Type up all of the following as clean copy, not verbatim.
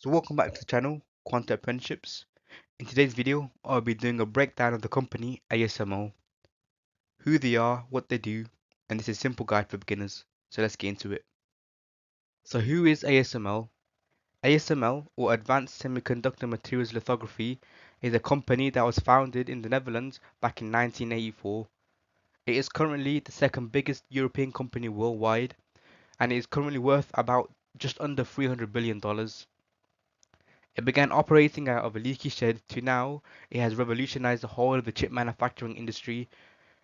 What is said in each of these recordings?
So welcome back to the channel, Quantum Apprenticeships. In today's video, I'll be doing a breakdown of the company ASML, who they are, what they do, and this is a simple guide for beginners. So let's get into it. So who is ASML? ASML, or Advanced Semiconductor Materials Lithography, is a company that was founded in the Netherlands back in 1984. It is currently the second biggest European company worldwide, and it is currently worth about just under $300 billion. It began operating out of a leaky shed to now it has revolutionized the whole of the chip manufacturing industry.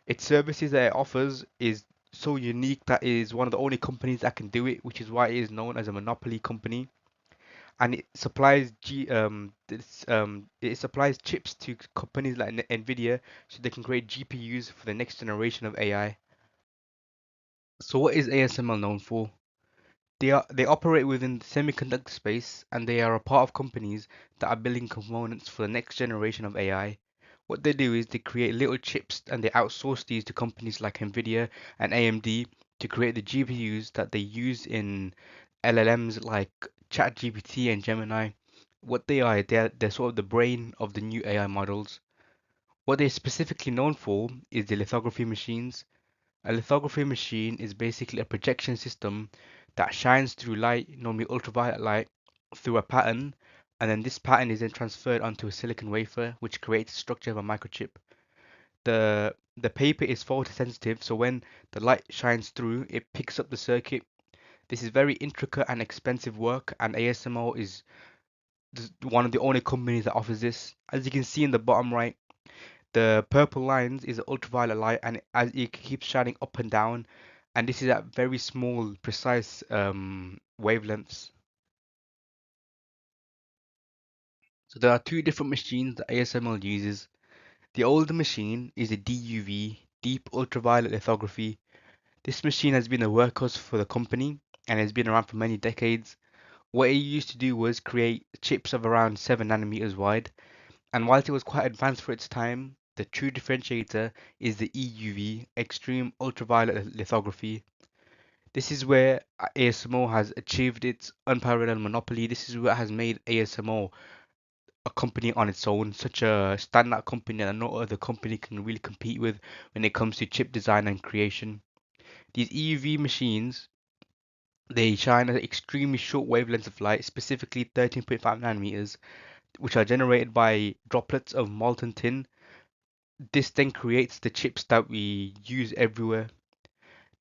Its services that it offers is so unique that it is one of the only companies that can do it, which is why it is known as a monopoly company. And it supplies chips to companies like Nvidia so they can create GPUs for the next generation of AI. So what is ASML known for? They operate within the semiconductor space and they are a part of companies that are building components for the next generation of AI. What they do is they create little chips and they outsource these to companies like Nvidia and AMD to create the GPUs that they use in LLMs like ChatGPT and Gemini. What they are, they're sort of the brain of the new AI models. What they're specifically known for is the lithography machines. A lithography machine is basically a projection system that shines through light, normally ultraviolet light, through a pattern, and then this pattern is then transferred onto a silicon wafer, which creates the structure of a microchip. The paper is photosensitive, so when the light shines through, it picks up the circuit. This is very intricate and expensive work, and ASML is one of the only companies that offers this. As you can see in the bottom right, the purple lines is ultraviolet light, and as it keeps shining up and down, and this is at very small, precise wavelengths. So there are two different machines that ASML uses. The older machine is a DUV, deep ultraviolet lithography. This machine has been a workhorse for the company and has been around for many decades. What it used to do was create chips of around 7 nanometers wide, and whilst it was quite advanced for its time, the true differentiator is the EUV, extreme ultraviolet lithography. This is where ASML has achieved its unparalleled monopoly. This is what has made ASML a company on its own, such a standout company that no other company can really compete with when it comes to chip design and creation. These EUV machines, they shine at extremely short wavelengths of light, specifically 13.5 nanometers, which are generated by droplets of molten tin. This then creates the chips that we use everywhere.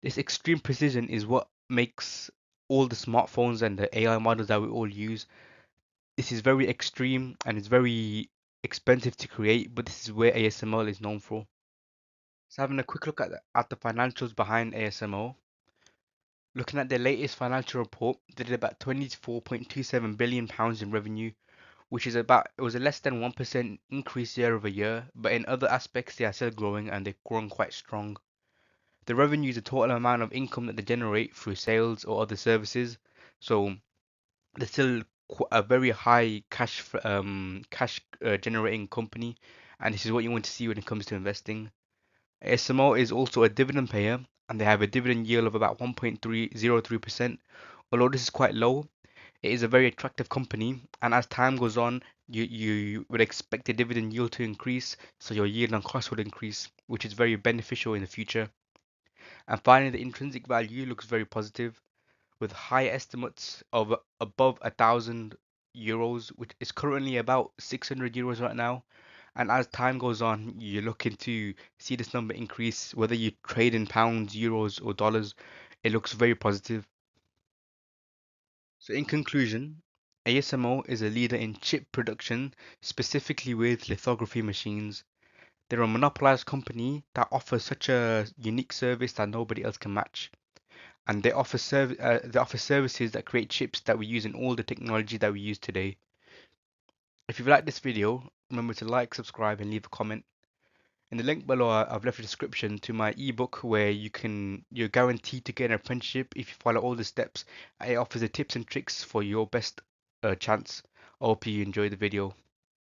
This extreme precision is what makes all the smartphones and the AI models that we all use. This is very extreme and it's very expensive to create, but this is where ASML is known for. So having a quick look at the financials behind ASML, looking at their latest financial report, they did about £24.27 billion in revenue, which is it was a less than 1% increase year over year, but in other aspects they are still growing and they're growing quite strong. The revenue is the total amount of income that they generate through sales or other services. So they're still a very high cash generating company, and this is what you want to see when it comes to investing. ASML is also a dividend payer, and they have a dividend yield of about 1.303%. Although this is quite low, it is a very attractive company, and as time goes on, you would expect the dividend yield to increase, so your yield on cost would increase, which is very beneficial in the future. And finally, the intrinsic value looks very positive, with high estimates of above €1,000, which is currently about €600 right now. And as time goes on, you're looking to see this number increase, whether you trade in pounds, euros, or dollars. It looks very positive. So in conclusion, ASML is a leader in chip production, specifically with lithography machines. They're a monopolized company that offers such a unique service that nobody else can match. And they offer services that create chips that we use in all the technology that we use today. If you've liked this video, remember to like, subscribe, and leave a comment. In the link below, I've left a description to my ebook where you're guaranteed to get an apprenticeship if you follow all the steps. It offers the tips and tricks for your best chance. I hope you enjoy the video.